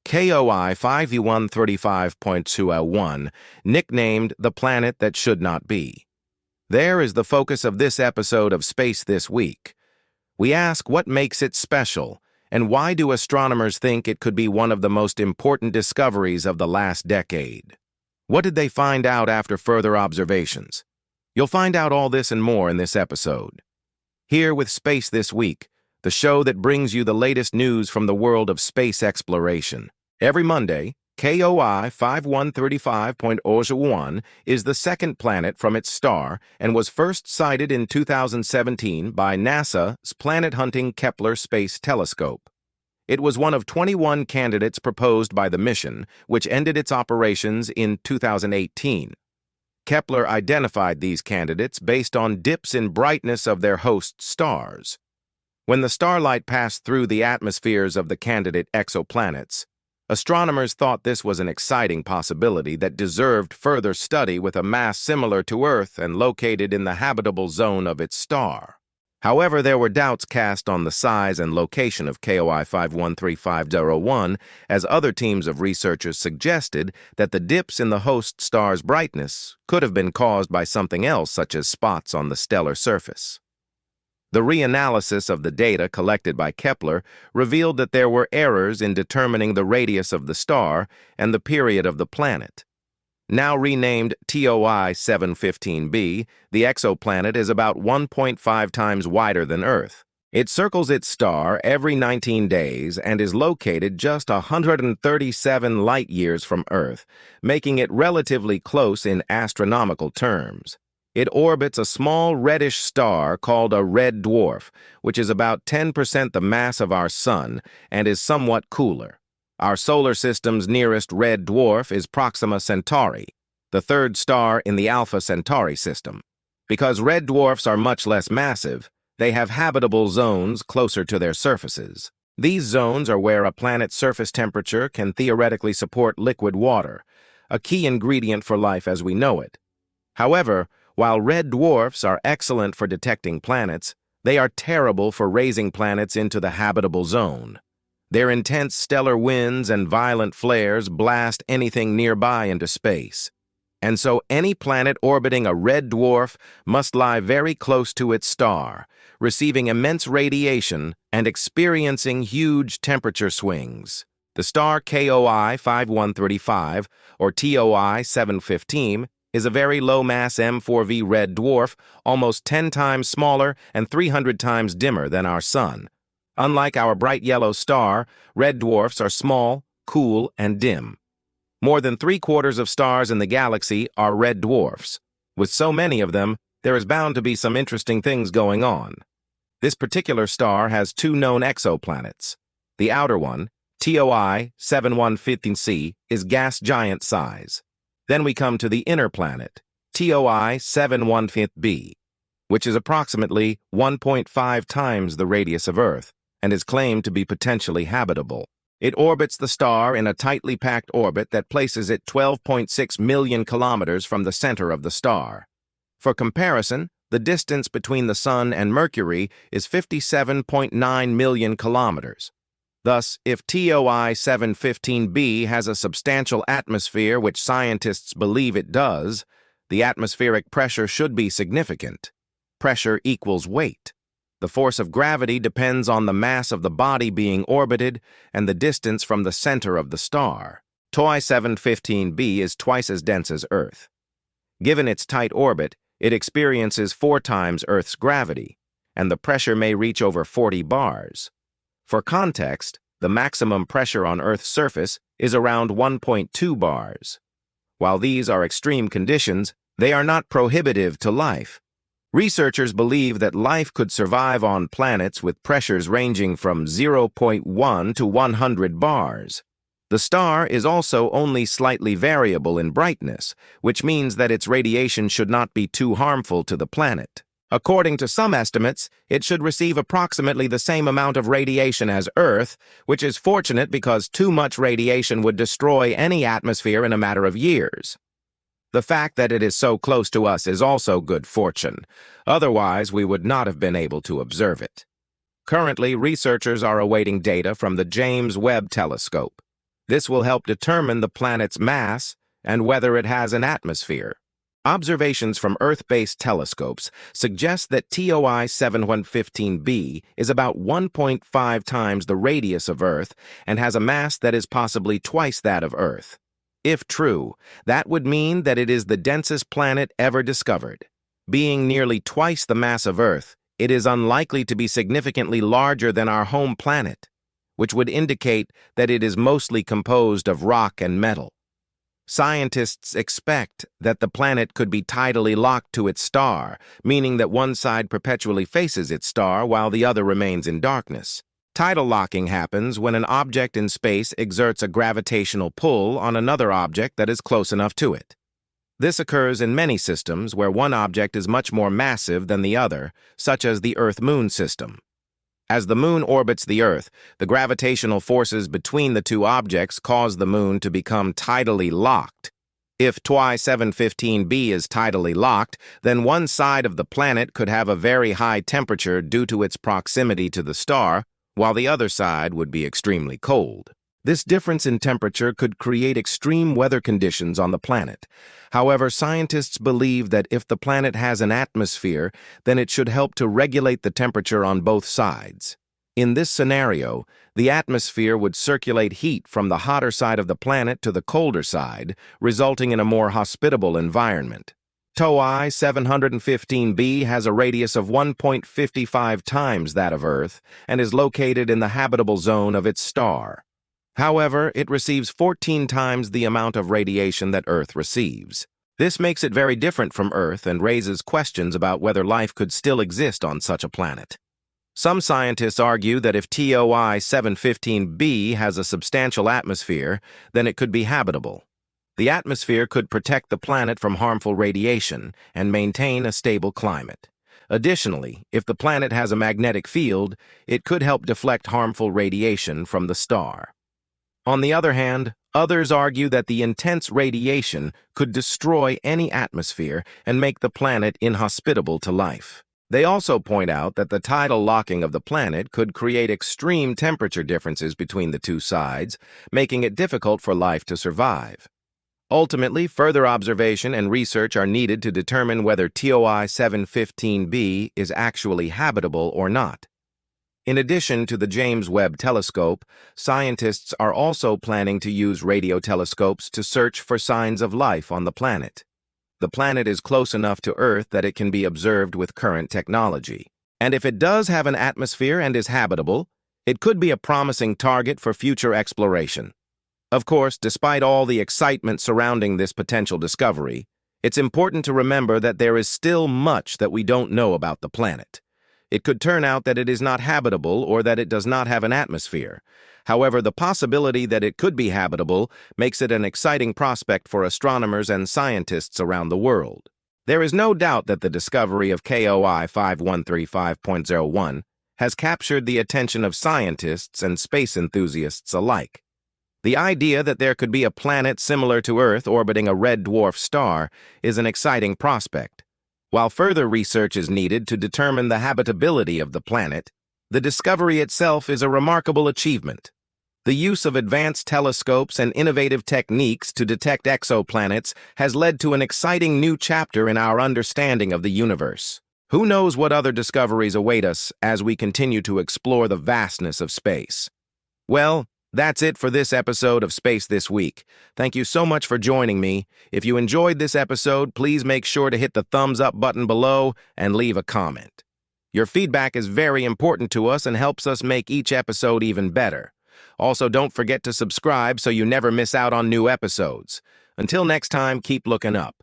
KOI 715b, nicknamed the planet that should not be. There is the focus of this episode of Space This Week. We ask what makes it special, and why do astronomers think it could be one of the most important discoveries of the last decade? What did they find out after further observations? You'll find out all this and more in this episode. Here with Space This Week, the show that brings you the latest news from the world of space exploration. Every Monday, KOI 5135.01 is the second planet from its star and was first sighted in 2017 by NASA's planet-hunting Kepler space telescope. It was one of 21 candidates proposed by the mission, which ended its operations in 2018. Kepler identified these candidates based on dips in brightness of their host stars. When the starlight passed through the atmospheres of the candidate exoplanets, astronomers thought this was an exciting possibility that deserved further study with a mass similar to Earth and located in the habitable zone of its star. However, there were doubts cast on the size and location of KOI 5135.01, as other teams of researchers suggested that the dips in the host star's brightness could have been caused by something else, such as spots on the stellar surface. The reanalysis of the data collected by Kepler revealed that there were errors in determining the radius of the star and the period of the planet. Now renamed TOI 715b, the exoplanet is about 1.5 times wider than Earth. It circles its star every 19 days and is located just 137 light-years from Earth, making it relatively close in astronomical terms. It orbits a small reddish star called a red dwarf, which is about 10% the mass of our Sun and is somewhat cooler. Our solar system's nearest red dwarf is Proxima Centauri, the third star in the Alpha Centauri system. Because red dwarfs are much less massive, they have habitable zones closer to their surfaces. These zones are where a planet's surface temperature can theoretically support liquid water, a key ingredient for life as we know it. However, while red dwarfs are excellent for detecting planets, they are terrible for raising planets into the habitable zone. Their intense stellar winds and violent flares blast anything nearby into space. And so any planet orbiting a red dwarf must lie very close to its star, receiving immense radiation and experiencing huge temperature swings. The star KOI 5135, or TOI 715, is a very low-mass M4V red dwarf, almost 10 times smaller and 300 times dimmer than our Sun. Unlike our bright yellow star, red dwarfs are small, cool, and dim. More than 3/4 of stars in the galaxy are red dwarfs. With so many of them, there is bound to be some interesting things going on. This particular star has two known exoplanets. The outer one, TOI 715c, is gas giant size. Then we come to the inner planet, TOI 715b, which is approximately 1.5 times the radius of Earth and is claimed to be potentially habitable. It orbits the star in a tightly packed orbit that places it 12.6 million kilometers from the center of the star. For comparison, the distance between the Sun and Mercury is 57.9 million kilometers. Thus, if TOI 715b has a substantial atmosphere, which scientists believe it does, the atmospheric pressure should be significant. Pressure equals weight. The force of gravity depends on the mass of the body being orbited and the distance from the center of the star. TOI 715b is twice as dense as Earth. Given its tight orbit, it experiences 4 times Earth's gravity, and the pressure may reach over 40 bars. For context, the maximum pressure on Earth's surface is around 1.2 bars. While these are extreme conditions, they are not prohibitive to life. Researchers believe that life could survive on planets with pressures ranging from 0.1 to 100 bars. The star is also only slightly variable in brightness, which means that its radiation should not be too harmful to the planet. According to some estimates, it should receive approximately the same amount of radiation as Earth, which is fortunate because too much radiation would destroy any atmosphere in a matter of years. The fact that it is so close to us is also good fortune. Otherwise, we would not have been able to observe it. Currently, researchers are awaiting data from the James Webb telescope. This will help determine the planet's mass and whether it has an atmosphere. Observations from Earth-based telescopes suggest that TOI 715b is about 1.5 times the radius of Earth and has a mass that is possibly twice that of Earth. If true, that would mean that it is the densest planet ever discovered. Being nearly twice the mass of Earth, it is unlikely to be significantly larger than our home planet, which would indicate that it is mostly composed of rock and metal. Scientists expect that the planet could be tidally locked to its star, meaning that one side perpetually faces its star while the other remains in darkness. Tidal locking happens when an object in space exerts a gravitational pull on another object that is close enough to it. This occurs in many systems where one object is much more massive than the other, such as the Earth-Moon system. As the Moon orbits the Earth, the gravitational forces between the two objects cause the Moon to become tidally locked. If TOI 715b is tidally locked, then one side of the planet could have a very high temperature due to its proximity to the star, while the other side would be extremely cold. This difference in temperature could create extreme weather conditions on the planet. However, scientists believe that if the planet has an atmosphere, then it should help to regulate the temperature on both sides. In this scenario, the atmosphere would circulate heat from the hotter side of the planet to the colder side, resulting in a more hospitable environment. TOI 715b has a radius of 1.55 times that of Earth and is located in the habitable zone of its star. However, it receives 14 times the amount of radiation that Earth receives. This makes it very different from Earth and raises questions about whether life could still exist on such a planet. Some scientists argue that if TOI 715b has a substantial atmosphere, then it could be habitable. The atmosphere could protect the planet from harmful radiation and maintain a stable climate. Additionally, if the planet has a magnetic field, it could help deflect harmful radiation from the star. On the other hand, others argue that the intense radiation could destroy any atmosphere and make the planet inhospitable to life. They also point out that the tidal locking of the planet could create extreme temperature differences between the two sides, making it difficult for life to survive. Ultimately, further observation and research are needed to determine whether TOI 715b is actually habitable or not. In addition to the James Webb Telescope, scientists are also planning to use radio telescopes to search for signs of life on the planet. The planet is close enough to Earth that it can be observed with current technology. And if it does have an atmosphere and is habitable, it could be a promising target for future exploration. Of course, despite all the excitement surrounding this potential discovery, it's important to remember that there is still much that we don't know about the planet. It could turn out that it is not habitable or that it does not have an atmosphere. However, the possibility that it could be habitable makes it an exciting prospect for astronomers and scientists around the world. There is no doubt that the discovery of KOI 5135.01 has captured the attention of scientists and space enthusiasts alike. The idea that there could be a planet similar to Earth orbiting a red dwarf star is an exciting prospect. While further research is needed to determine the habitability of the planet, the discovery itself is a remarkable achievement. The use of advanced telescopes and innovative techniques to detect exoplanets has led to an exciting new chapter in our understanding of the universe. Who knows what other discoveries await us as we continue to explore the vastness of space? Well, that's it for this episode of Space This Week. Thank you so much for joining me. If you enjoyed this episode, please make sure to hit the thumbs up button below and leave a comment. Your feedback is very important to us and helps us make each episode even better. Also, don't forget to subscribe so you never miss out on new episodes. Until next time, keep looking up.